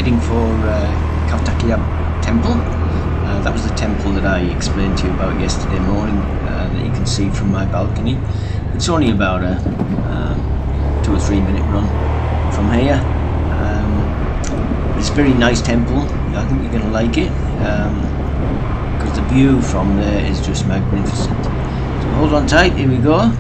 heading for Kautakiyab Temple. That was the temple that I explained to you about yesterday morning, that you can see from my balcony. It's only about a 2 or 3 minute run from here. It's a very nice temple. I think you're going to like it, because the view from there is just magnificent. So hold on tight, here we go.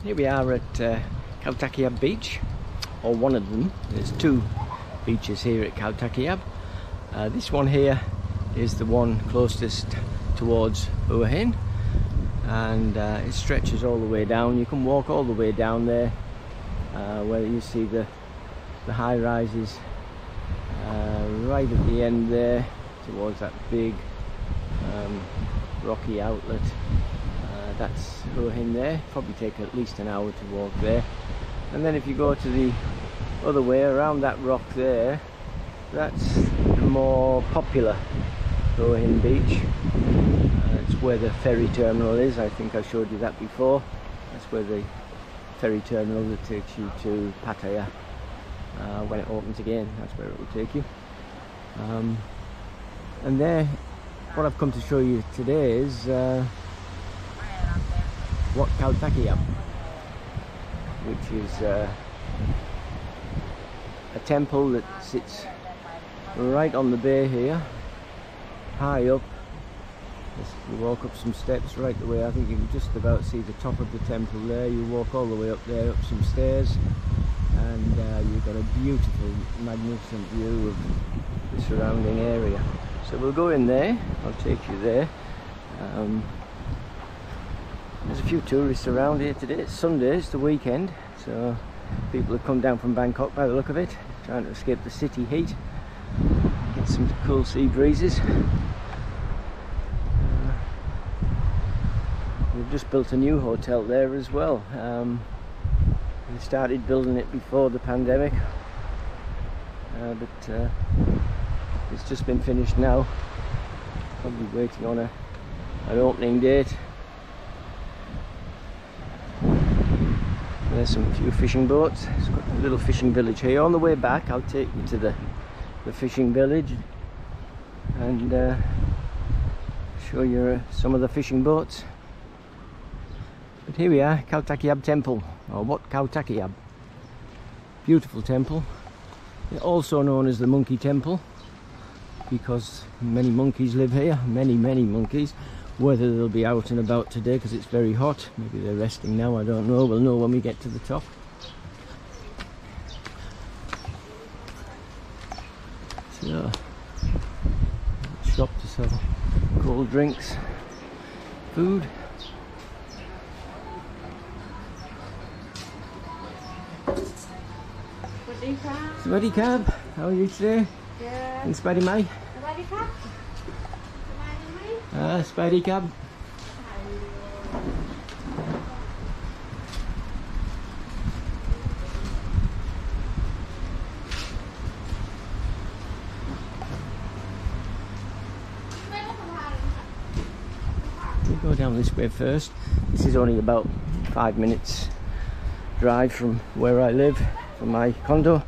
Here we are at Kautakiyab Beach, or one of them. There's 2 beaches here at Kautakiyab. This one here is the one closest towards Hua Hin, and it stretches all the way down. You can walk all the way down there, where you see the high rises right at the end there, towards that big rocky outlet. That's Hua Hin there. Probably take at least an hour to walk there. And then if you go to the other way around that rock there, that's the more popular Hua Hin beach. It's where the ferry terminal is. I think I showed you that before. That's where the ferry terminal that takes you to Pattaya, when it opens again, that's where it will take you. And there, what I've come to show you today is Wat Kautakiyab, which is a temple that sits right on the bay here, high up. You walk up some steps right the way. I think you can just about see the top of the temple there. You walk all the way up there, up some stairs, and you've got a beautiful, magnificent view of the surrounding area. So we'll go in there. I'll take you there. There's a few tourists around here today. It's Sunday, it's the weekend, so people have come down from Bangkok by the look of it, trying to escape the city heat, get some cool sea breezes. We've just built a new hotel there as well. We started building it before the pandemic, but it's just been finished now. Probably waiting on an opening date. There's some few fishing boats. It's got a little fishing village here. On the way back I'll take you to the fishing village and show you some of the fishing boats. But here we are, Kautakiyab Temple, or Wat Kautakiyab. Beautiful temple, also known as the Monkey Temple. because many monkeys live here, many monkeys. Whether they'll be out and about today because it's very hot, maybe they're resting now, I don't know, we'll know when we get to the top. So, shop to sell cold drinks, food. Swaddy Cab, how are you today? Yeah. And Spaddy Mai? Swaddy Cab. Spaddy Cab. We go down this way first. This is only about 5 minutes drive from where I live, from my condo.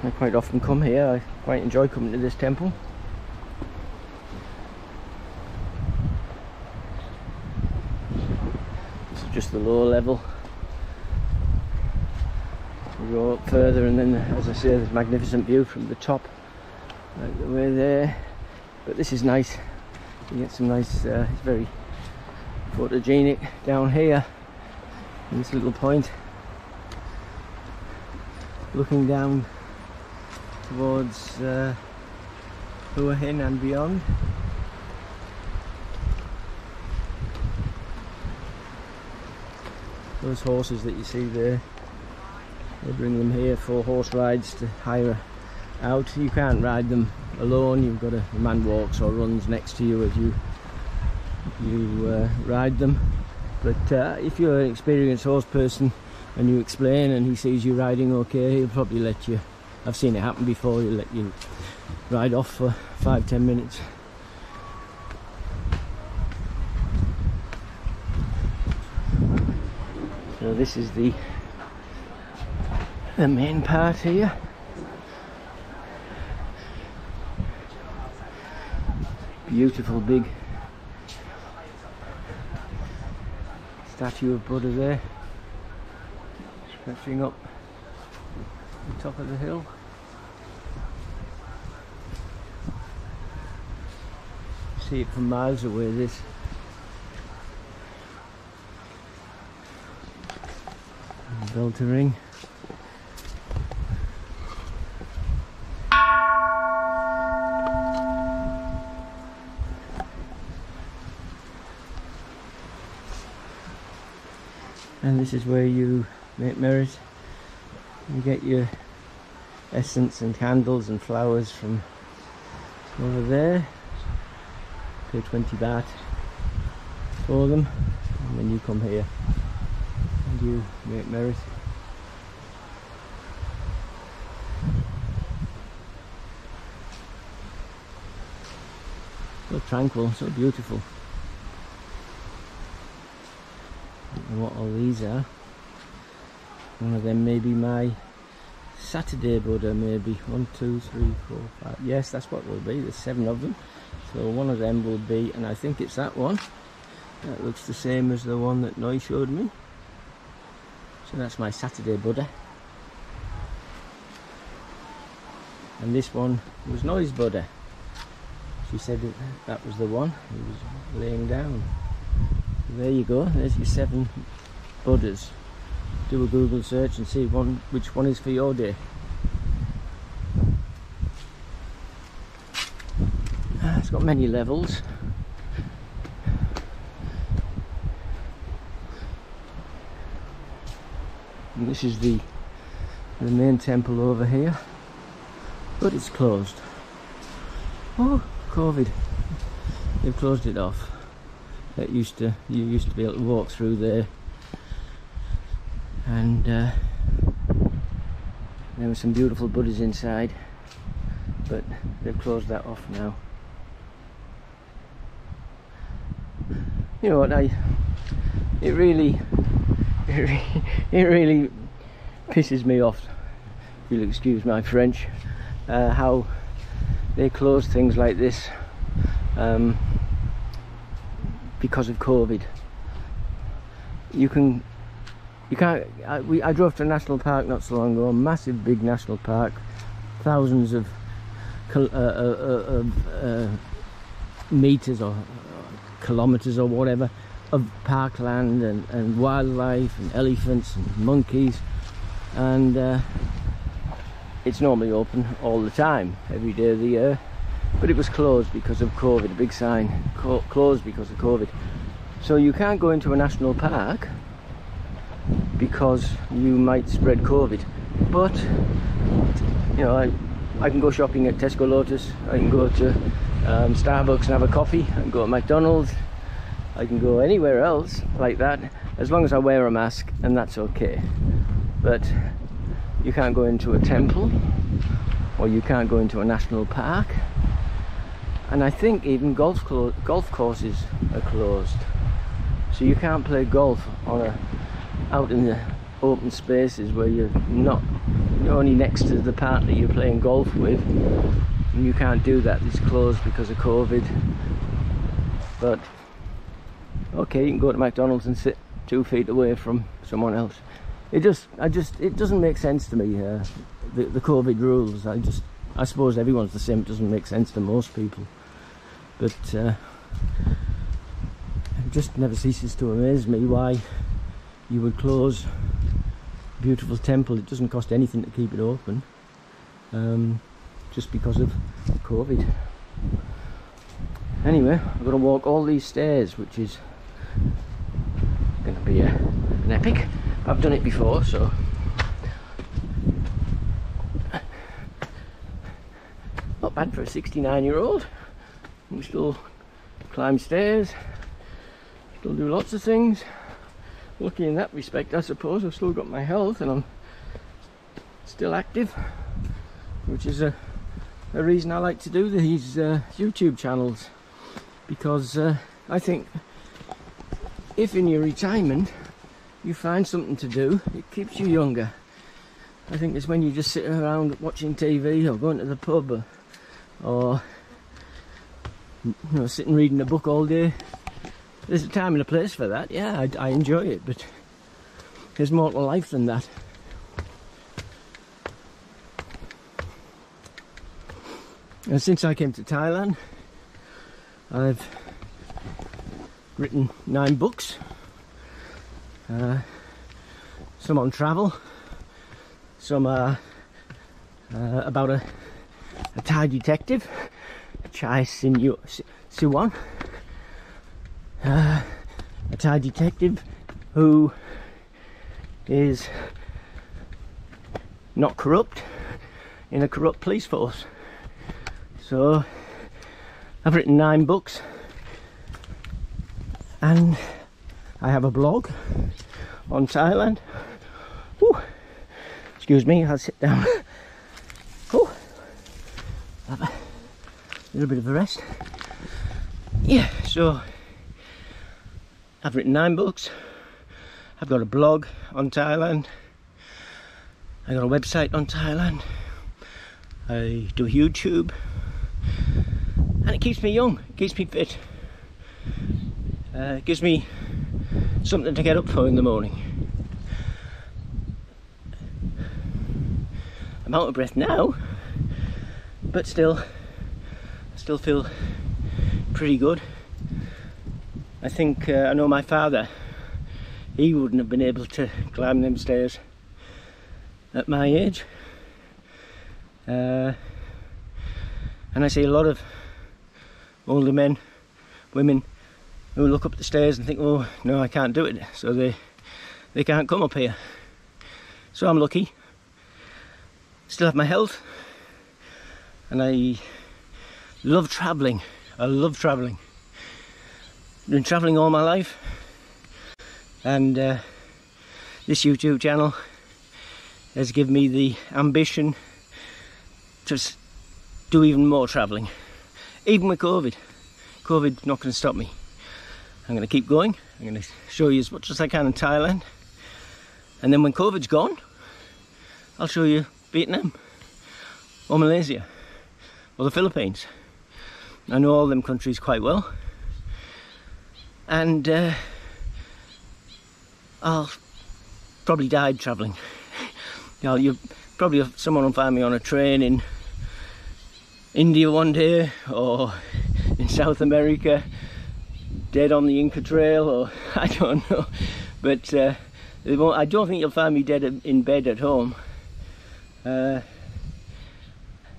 I quite often come here. I quite enjoy coming to this temple. This is just the lower level. We go up further and then, as I say, there's a magnificent view from the top, right the way there. But this is nice. You get some nice, it's very photogenic down here in this little point, looking down towards Hua Hin and beyond. Those horses that you see there, they bring them here for horse rides to hire out. You can't ride them alone, you've got a man walks or runs next to you as you ride them. But if you're an experienced horse person and you explain and he sees you riding okay, he'll probably let you. I've seen it happen before, he'll let you ride off for 5-10 minutes. So this is the main part here. Beautiful big statue of Buddha there, stretching up the top of the hill. See it from miles away, this. Bell to ring. And this is where you make merit. You get your essence and candles and flowers from over there. Pay 20 baht for them, and then you come here and you make merit. So tranquil, so beautiful. I don't know what all these are. One of them may be my Saturday Buddha, maybe. 1, 2, 3, 4, 5. Yes, that's what they'll be. There's 7 of them. So one of them will be, and I think it's that one. That looks the same as the one that Noi showed me. So that's my Saturday Buddha. And this one was Noi's Buddha. She said that was the one he was laying down. There you go, there's your 7 Buddhas. Do a Google search and see which one is for your day. It's got many levels. And this is the main temple over here, but it's closed. Oh, COVID. They've closed it off. You used to be able to walk through there, and there were some beautiful Buddhas inside, but they've closed that off now. You know what, it really pisses me off, if you'll excuse my French, how they close things like this because of COVID. I drove to a national park not so long ago, a massive big national park, thousands of meters or kilometers or whatever of parkland and wildlife and elephants and monkeys, and it's normally open all the time, every day of the year, but it was closed because of COVID. A big sign, closed because of COVID. So you can't go into a national park because you might spread COVID. But you know, I can go shopping at Tesco Lotus, I can go to Starbucks and have a coffee, I can go to McDonald's, I can go anywhere else like that, as long as I wear a mask, and that's okay. But you can't go into a temple, or you can't go into a national park, and I think even golf courses are closed. So you can't play golf on out in the open spaces where you're only next to the partner you're playing golf with, and you can't do that. It's closed because of COVID. But okay, you can go to McDonald's and sit 2 feet away from someone else. It doesn't make sense to me, the COVID rules. I suppose everyone's the same. It doesn't make sense to most people, but it just never ceases to amaze me why you would close a beautiful temple. It doesn't cost anything to keep it open, just because of COVID. Anyway, I'm going to walk all these stairs, which is going to be an epic. I've done it before, so not bad for a 69-year-old. We still climb stairs, still do lots of things. Lucky in that respect, I suppose. I've still got my health and I'm still active, which is a reason I like to do these YouTube channels, because I think if in your retirement you find something to do, it keeps you younger. I think it's when you just sit around watching TV or going to the pub, or you know, sitting reading a book all day. There's a time and a place for that. Yeah, I enjoy it, but there's more to life than that. And since I came to Thailand, I've written 9 books. Some on travel, some are about a Thai detective, Chai Siwan, a Thai detective who is not corrupt in a corrupt police force. So I've written 9 books, and I have a blog on Thailand. Ooh. Excuse me, I'll sit down. Ooh. Have a little bit of a rest. Yeah, so I've written 9 books. I've got a blog on Thailand. I've got a website on Thailand. I do YouTube. And it keeps me young, it keeps me fit. It gives me something to get up for in the morning. I'm out of breath now, but still, I still feel pretty good. I think I know my father, he wouldn't have been able to climb them stairs at my age. And I see a lot of older men, women, who look up the stairs and think, oh no, I can't do it, so they can't come up here. So I'm lucky, still have my health, and I love travelling. I love travelling. Been travelling all my life, and this YouTube channel has given me the ambition to do even more travelling. Even with COVID. COVID's not going to stop me. I'm going to keep going. I'm going to show you as much as I can in Thailand, and then when COVID's gone, I'll show you Vietnam or Malaysia or the Philippines. I know all them countries quite well, and I'll probably die travelling. You know, you probably someone will find me on a train in India one day, or in South America, dead on the Inca Trail, or I don't know. But I don't think you'll find me dead in bed at home.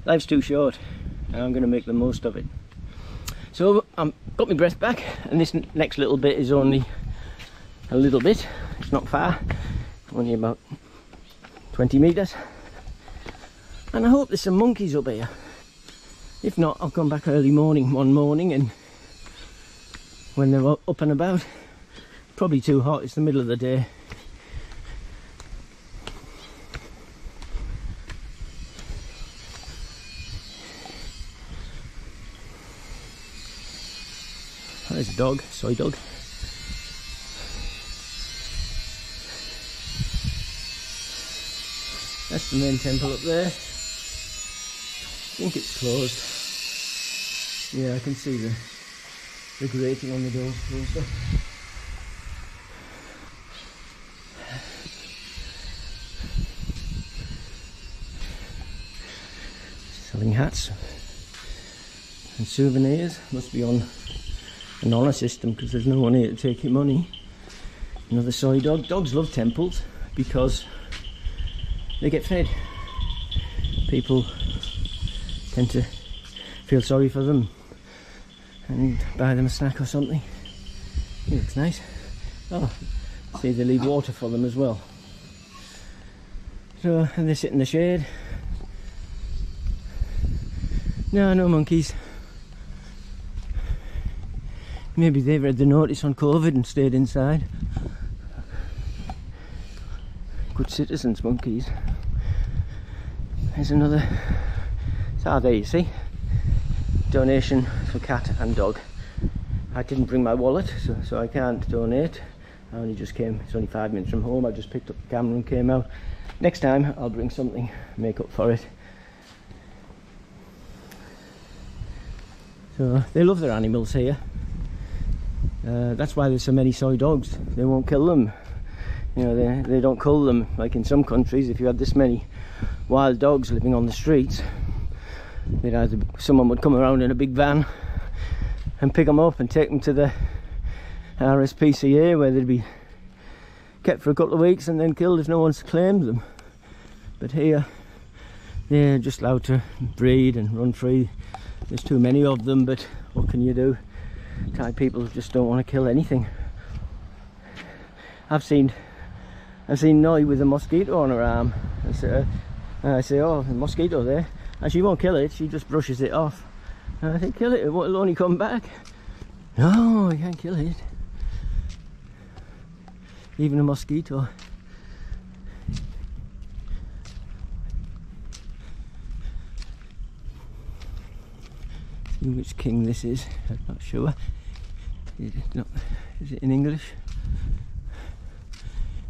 Life's too short, and I'm going to make the most of it. So I've got my breath back, and this next little bit is only a little bit. It's not far, only about 20 metres. And I hope there's some monkeys up here. If not, I'll come back early morning one morning, and when they're up and about. Probably too hot, it's the middle of the day. There's a dog, soy dog. That's the main temple up there. I think it's closed. Yeah, I can see the grating on the doors closed up. Selling hats and souvenirs. Must be on an honour system because there's no one here to take your money. Another soy dog. Dogs love temples because they get fed. People tend to feel sorry for them and buy them a snack or something. He looks nice. Oh, see, they leave water for them as well. So, and they sit in the shade. No monkeys. Maybe they read the notice on COVID and stayed inside. Good citizens, monkeys. There's another. Ah, there you see. Donation for cat and dog. I didn't bring my wallet, so I can't donate. I only just came. It's only 5 minutes from home. I just picked up the camera and came out. Next time I'll bring something, make up for it. So they love their animals here. That's why there's so many soy dogs. They won't kill them. You know, they don't cull them like in some countries. If you had this many wild dogs living on the streets, someone would come around in a big van and pick them up and take them to the RSPCA, where they'd be kept for a couple of weeks and then killed if no one's claimed them. But here they're just allowed to breed and run free. There's too many of them, but what can you do? Thai people just don't want to kill anything. I've seen Noi with a mosquito on her arm. I say, oh, a mosquito there, and she won't kill it. She just brushes it off. And I think, kill it. It'll only come back. No, you can't kill it. Even a mosquito. See which king this is. I'm not sure. Is it in English?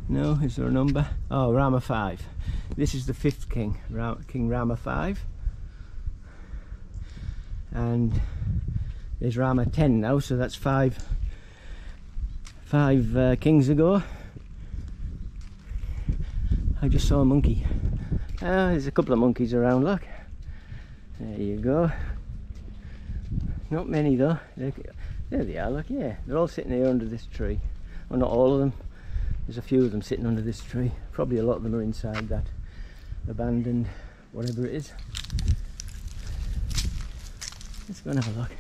No, is there a number? Oh, Rama 5. This is the 5th king, King Rama 5. And there's Rama 10 now, so that's five kings ago. I just saw a monkey. There's a couple of monkeys around, look. There you go. Not many though. There they are, look, yeah. They're all sitting here under this tree. Well, not all of them. There's a few of them sitting under this tree. Probably a lot of them are inside that abandoned whatever it is. Let's go and have a look.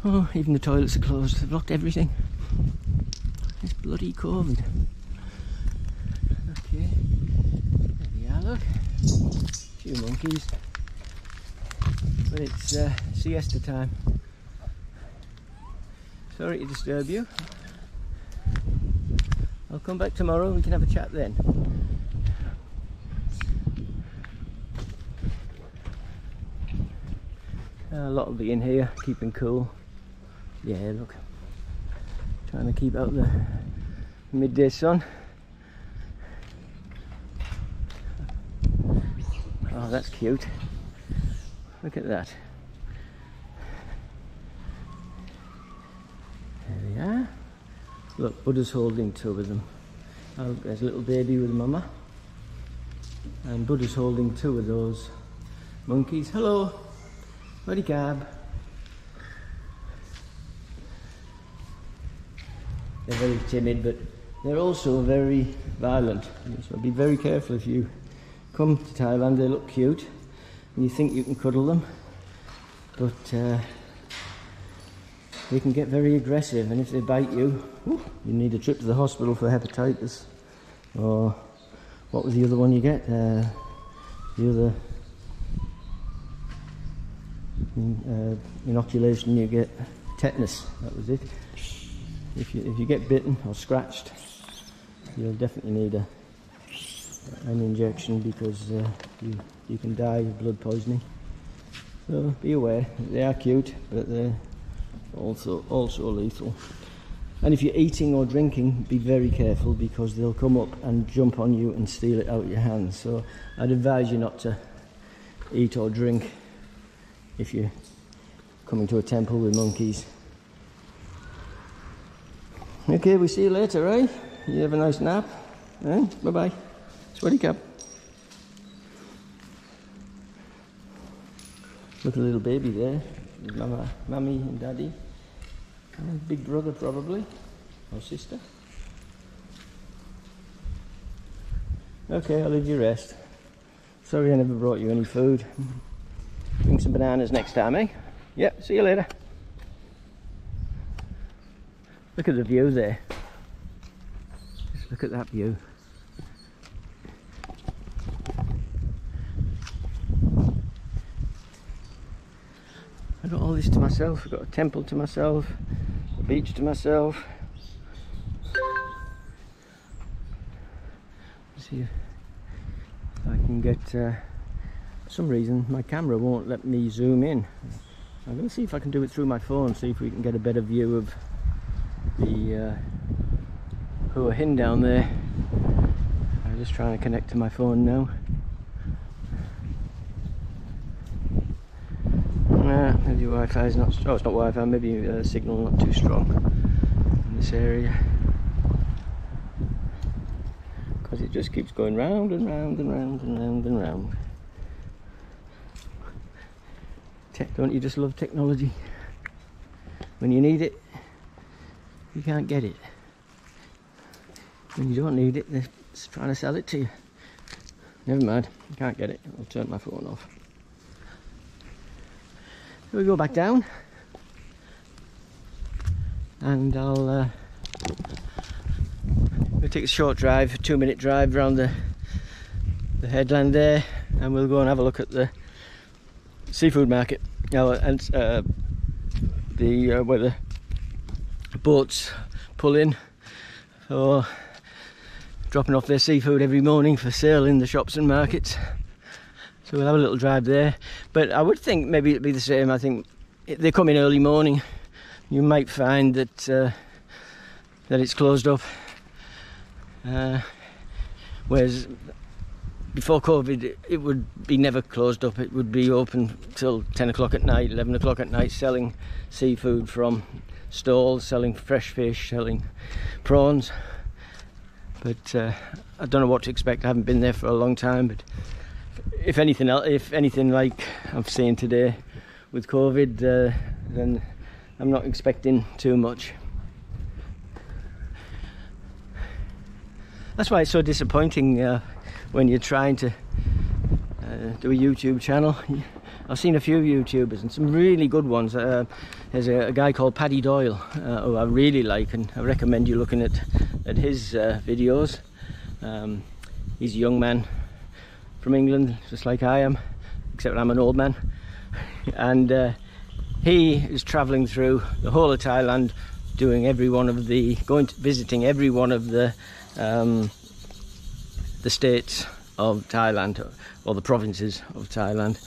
Oh, even the toilets are closed. They've locked everything. It's bloody COVID. Okay. There we are, look. A few monkeys. But it's siesta time. Sorry to disturb you. I'll come back tomorrow and we can have a chat then. A lot will be in here, keeping cool. Yeah, look. Trying to keep out the midday sun. Oh, that's cute. Look at that. There they are. Look, Buddha's holding two of them. Oh, there's a little baby with mama. And Buddha's holding two of those Monkeys, hello. Buddy cab. They're very timid, but they're also very violent. So be very careful if you come to Thailand. They look cute and you think you can cuddle them, but they can get very aggressive, and if they bite you, you need a trip to the hospital for hepatitis, or what was the other one you get? The other inoculation you get, tetanus, that was it. If you get bitten or scratched, you'll definitely need an injection, because you can die of blood poisoning. So be aware. They are cute, but they're also lethal. And if you're eating or drinking, be very careful, because they'll come up and jump on you and steal it out of your hands. So I'd advise you not to eat or drink if you're coming to a temple with monkeys. Okay, we'll see you later, eh? You have a nice nap. Eh? Bye-bye. Sweaty cap. Look at the little baby there. There's Mummy and Daddy. And big brother probably. Or sister. Okay, I'll leave you rest. Sorry I never brought you any food. Bring some bananas next time, eh? Yep, see you later. Look at the view there. Just look at that view. I've got all this to myself. I've got a temple to myself, a beach to myself. Let's see if I can get, for some reason my camera won't let me zoom in. I'm going to see if I can do it through my phone, see if we can get a better view of the Hua Hin down there. I'm just trying to connect to my phone now. Maybe Wi-Fi is not. Oh, it's not Wi-Fi. Maybe signal not too strong in this area, because it just keeps going round and round and round and round and round. Don't you just love technology? When you need it, you can't get it. When you don't need it, they're trying to sell it to you. Never mind, you can't get it. I'll turn my phone off. So we go back down, and we'll take a short drive, a 2-minute drive around the headland there, and we'll go and have a look at the seafood market. And where the boats pull in for dropping off their seafood every morning for sale in the shops and markets. So we'll have a little drive there, but I would think maybe it'd be the same. I think they come in early morning. You might find that that it's closed up, whereas before COVID it would be never closed up. It would be open till 10 o'clock at night, 11 o'clock at night, selling seafood from stalls, selling fresh fish, selling prawns. But I don't know what to expect. I haven't been there for a long time, but if anything like I've seen today with COVID, then I'm not expecting too much. That's why it's so disappointing when you're trying to do a YouTube channel. I've seen a few YouTubers and some really good ones. There's a guy called Paddy Doyle who I really like, and I recommend you looking at his videos. He's a young man from England, just like I am, except I'm an old man, and he is travelling through the whole of Thailand, doing visiting every one of the states of Thailand, or the provinces of Thailand.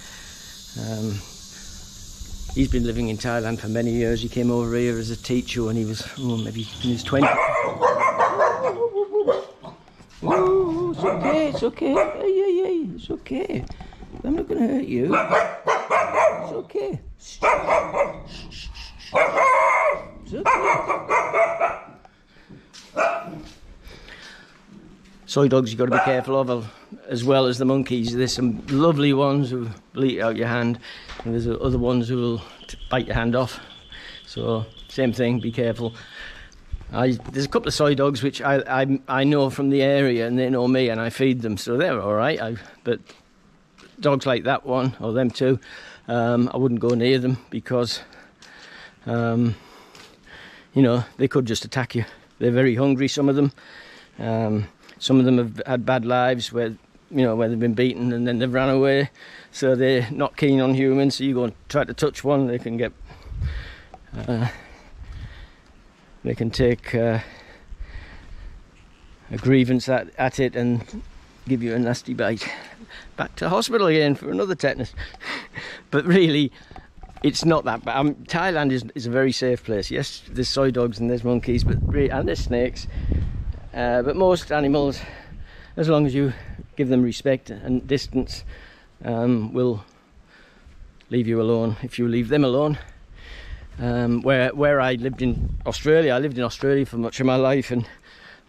He's been living in Thailand for many years. He came over here as a teacher when he was maybe in his 20s. Oh, it's okay, it's okay. Hey, it's okay. I'm not going to hurt you. It's okay. It's okay. Soy dogs you've got to be careful of. as well as the monkeys. There's some lovely ones who will eat out your hand, and there's other ones who will bite your hand off. So same thing, be careful. There's a couple of soy dogs which I know from the area, and they know me, and I feed them, so they're all right. But dogs like that one, or them two, I wouldn't go near them, because you know, they could just attack you. They're very hungry, some of them. Some of them have had bad lives where, you know, where they've been beaten and then they've ran away, so they're not keen on humans. So you go and try to touch one, they can get they can take a grievance at it and give you a nasty bite. Back to hospital again for another tetanus. But really, it's not that bad. Thailand is a very safe place. Yes, there's soy dogs and there's monkeys, and there's snakes. But most animals, as long as you give them respect and distance, will leave you alone if you leave them alone. Where I lived in Australia, for much of my life, and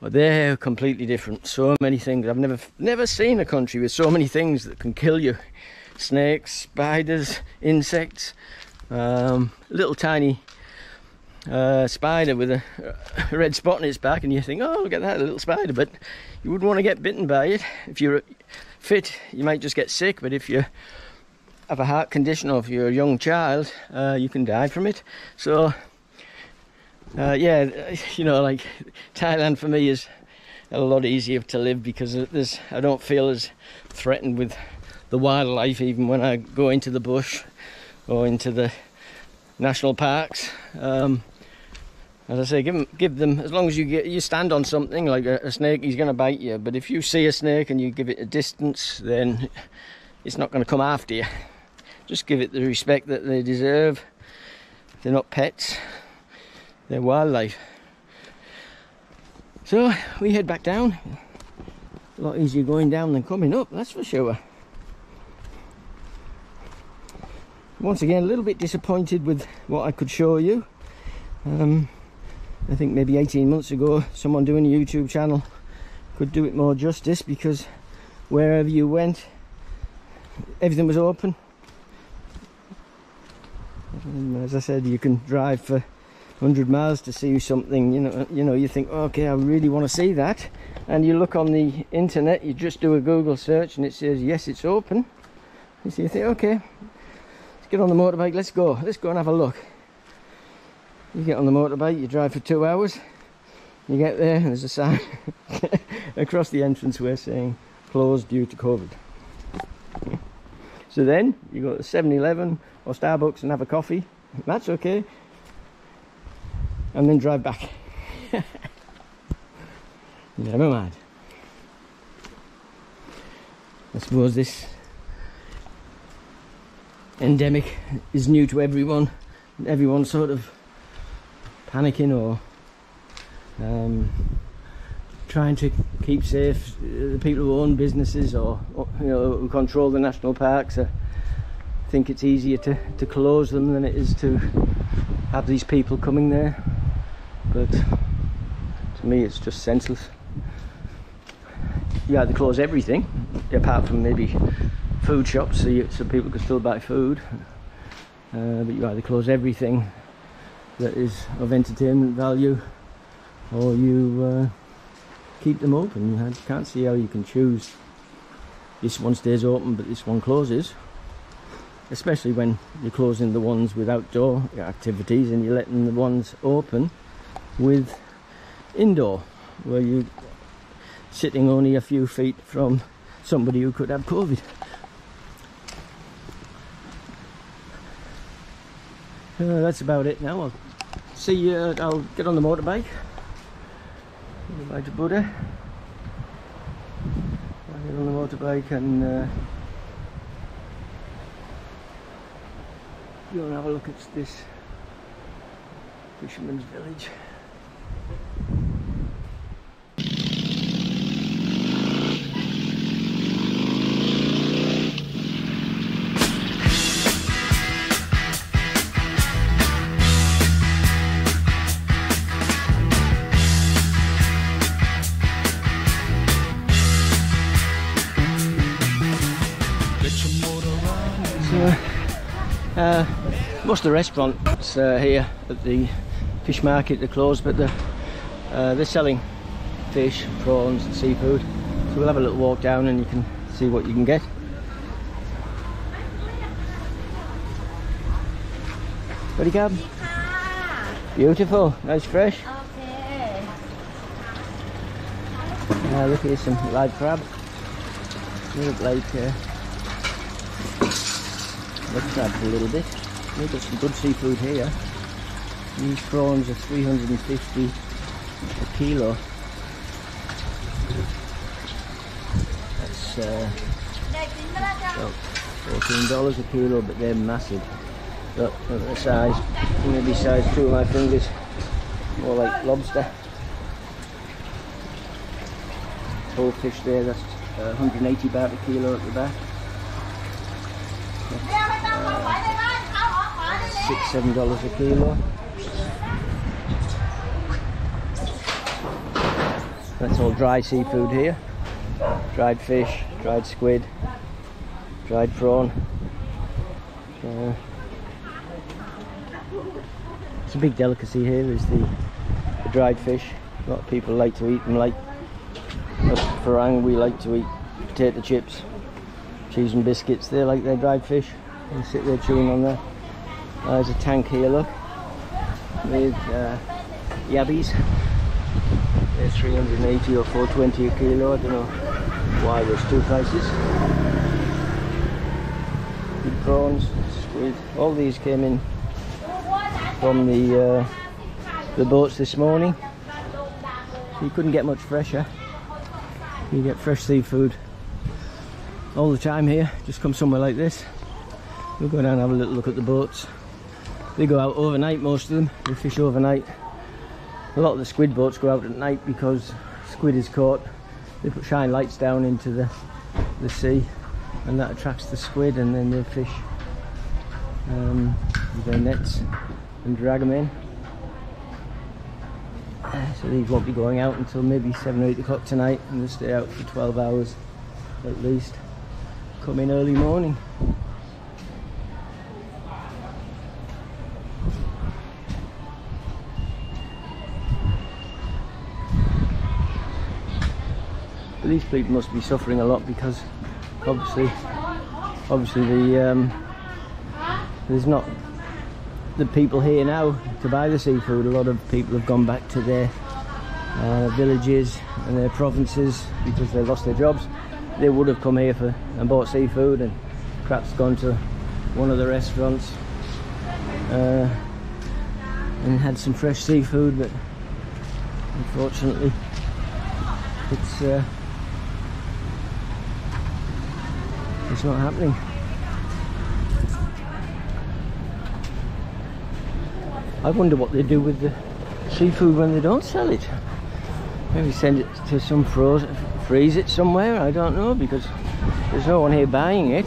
they're completely different. So many things. I've never seen a country with so many things that can kill you. Snakes, spiders, insects, little tiny spider with a red spot on its back, and you think, oh, look at that, a little spider, but you wouldn't want to get bitten by it. If you're fit, you might just get sick, but if you have a heart condition or if you're a young child, you can die from it. So yeah, you know, like Thailand for me is a lot easier to live, because I don't feel as threatened with the wildlife, even when I go into the bush or into the national parks. As I say, give them, as long as you stand on something like a snake, he's going to bite you. But if you see a snake and you give it a distance, then it's not going to come after you. Just give it the respect that they deserve. They're not pets, they're wildlife. So we head back down. A lot easier going down than coming up, that's for sure. Once again, a little bit disappointed with what I could show you. I think maybe 18 months ago, someone doing a YouTube channel could do it more justice, because wherever you went, everything was open. And as I said, you can drive for 100 miles to see something. You know, you think, okay, I really want to see that, and you look on the internet, you just do a Google search, and it says yes, it's open. And so you think, okay, let's get on the motorbike, let's go and have a look. You get on the motorbike, you drive for 2 hours, you get there and there's a sign across the entranceway saying closed due to COVID. So then you go to 7-Eleven or Starbucks and have a coffee, that's okay, and then drive back. Never mind. I suppose this endemic is new to everyone. Everyone's sort of panicking or trying to keep safe the people who own businesses, or you know, who control the national parks. I think it's easier to close them than it is to have these people coming there, but to me it's just senseless. You either close everything, apart from maybe food shops, so people can still buy food, but you either close everything that is of entertainment value, or you keep them open. I can't see how you can choose this one stays open but this one closes, especially when you're closing the ones with outdoor activities and you're letting the ones open with indoor, where you're sitting only a few feet from somebody who could have COVID. That's about it now. I'll see you. I'll get on the motorbike. Goodbye to Buddha. I'll get on the motorbike and go and have a look at this fisherman's village. So, most of the restaurants here at the fish market are closed, but they're selling fish, prawns and seafood. So we'll have a little walk down and you can see what you can get. Ready, Cab? Beautiful, nice fresh. Okay. Look, here's some live crab. They look like crabs a little bit. We've got some good seafood here. These prawns are 350 a kilo. That's about $14 a kilo, but they're massive. Look at the size, maybe size 2 of my fingers, more like lobster. Whole fish there, that's 180 baht a kilo at the back. $6–7 a kilo. That's all dry seafood here. Dried fish, dried squid, dried prawn. It's a big delicacy here, is the dried fish. A lot of people like to eat them, like Farang, we like to eat potato chips, cheese and biscuits. They like their dried fish and sit there chewing on that. There's a tank here, look, with yabbies. They're 380 or 420 a kilo. I don't know why there's two prices. Big prawns, squid, all these came in from the boats this morning. So you couldn't get much fresher. You get fresh seafood all the time here. Just come somewhere like this. We'll go down and have a little look at the boats. They go out overnight, most of them. They fish overnight. A lot of the squid boats go out at night because squid is caught. They put shine lights down into the sea, and that attracts the squid, and then they fish with their nets and drag them in. So these won't be going out until maybe 7 or 8 o'clock tonight, and they'll stay out for 12 hours at least. Come in early morning. But these people must be suffering a lot because obviously there's not the people here now to buy the seafood. A lot of people have gone back to their villages and their provinces because they lost their jobs. They would have come here and bought seafood and perhaps gone to one of the restaurants and had some fresh seafood, but unfortunately it's not happening. I wonder what they do with the seafood when they don't sell it. Maybe send it to some freeze it somewhere, I don't know, because there's no one here buying it.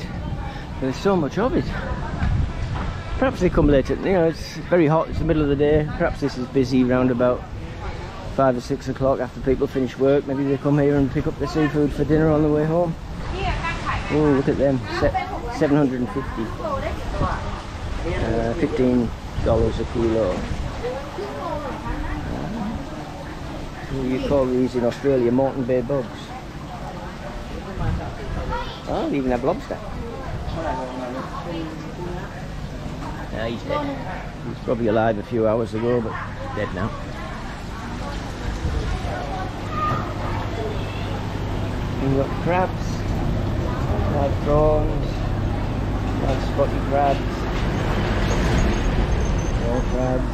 There's so much of it. Perhaps they come later, you know, it's very hot, it's the middle of the day. Perhaps this is busy round about 5 or 6 o'clock after people finish work. Maybe they come here and pick up the seafood for dinner on the way home. Oh, look at them, 750. $15 a kilo. You call these in Australia Moreton Bay bugs. Oh, they even have lobster. Yeah, he's dead. He was probably alive a few hours ago, but dead now. We've got crabs, live prawns, live spotty crabs, all crabs.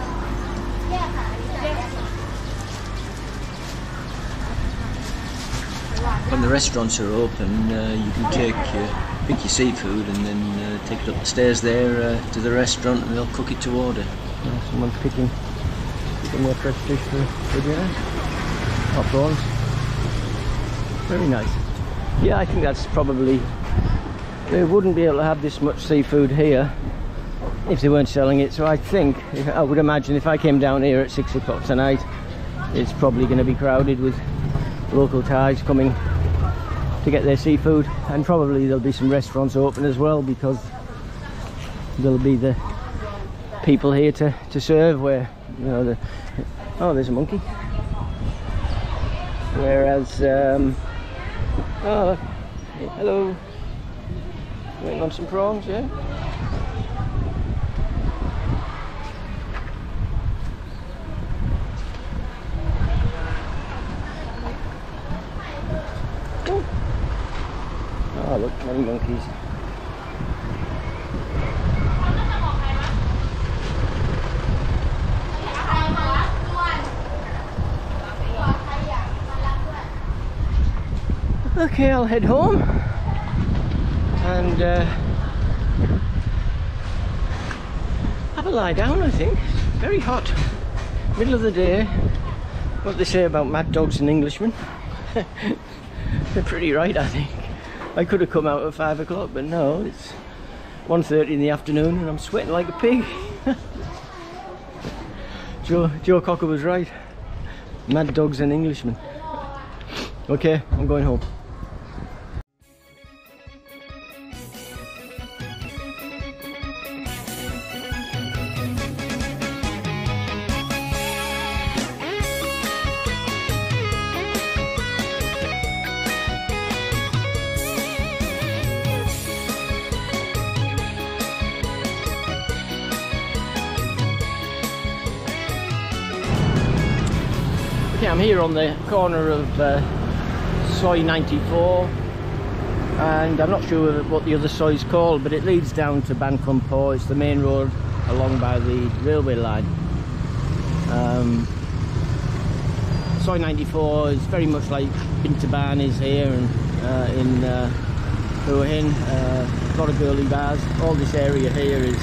When the restaurants are open, you can pick your seafood and then take it up the stairs there to the restaurant, and they'll cook it to order. Someone's picking their fresh fish for dinner. Or prawns. Very nice. Yeah, I think that's probably... They wouldn't be able to have this much seafood here if they weren't selling it. So I would imagine if I came down here at 6 o'clock tonight, it's probably going to be crowded with local Thais coming to to get their seafood, and probably there'll be some restaurants open as well, because there'll be the people here to serve, where, you know, oh, there's a monkey. Whereas oh, hello, waiting on some prawns, yeah. Oh, look, many monkeys. Okay, I'll head home and have a lie down. I think it's very hot, middle of the day. What they say about mad dogs and Englishmen, they're pretty right, I think. I could have come out at 5 o'clock, but no, it's 1:30 in the afternoon and I'm sweating like a pig. Joe Cocker was right. Mad dogs and Englishmen. Okay, I'm going home. Okay, I'm here on the corner of Soy 94, and I'm not sure what the other soy is called, but it leads down to Ban Khon Po. It's the main road along by the railway line. Soy 94 is very much like Bintaban is here, and in Hua Hin, a lot of girly bars. All this area here is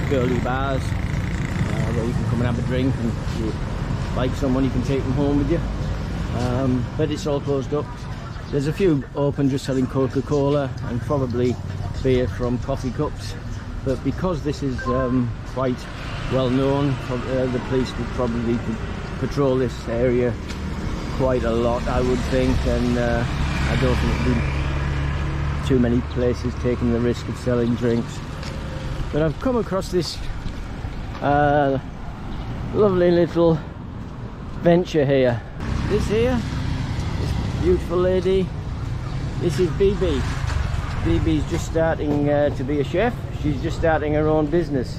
girly bars where you can come and have a drink, and if you like someone, you can take them home with you. But it's all closed up. There's a few open just selling Coca-Cola and probably beer from coffee cups, but because this is quite well known, the police would probably patrol this area quite a lot, I would think, and I don't think there'd be too many places taking the risk of selling drinks. But I've come across this lovely little venture here. This here, this beautiful lady, this is BB. BB's just starting to be a chef. She's just starting her own business.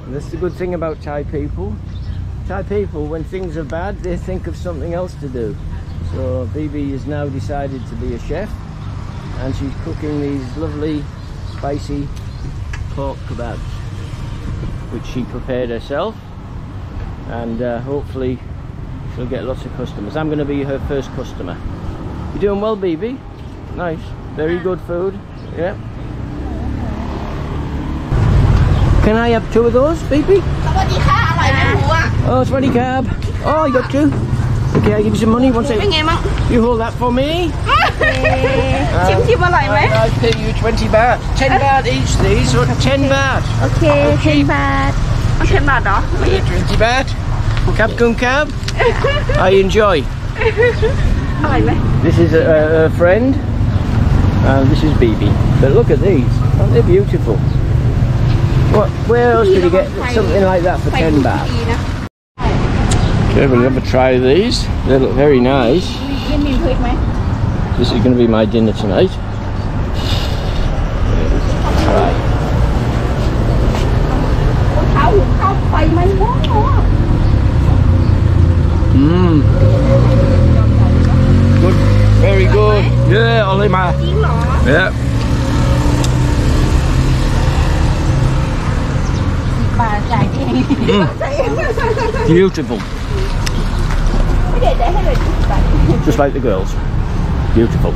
And that's the good thing about Thai people. Thai people, when things are bad, they think of something else to do. So BB has now decided to be a chef, and she's cooking these lovely spicy pork kebabs, which she prepared herself, and hopefully she'll get lots of customers. I'm going to be her first customer. You're doing well, BB. Nice, very good food. Yeah. Can I have 2 of those, BB? Oh, it's 20 cab. Oh, you got 2. Okay, I'll give you some money. One second. You hold that for me. I'll pay you 20 baht. 10 baht each, these. So 10 baht. Okay, 10 baht. 10 baht đó. 20 baht. Cab cum cab. I enjoy. This is a friend, and this is BB. But look at these. Aren't they beautiful? What? Where else did you get something like that for 10 baht? Okay, we'll have a try of these. They look very nice. This is going to be my dinner tonight. Right. Good, very good. Yeah, only my. Yeah. Beautiful. Just like the girls. Beautiful.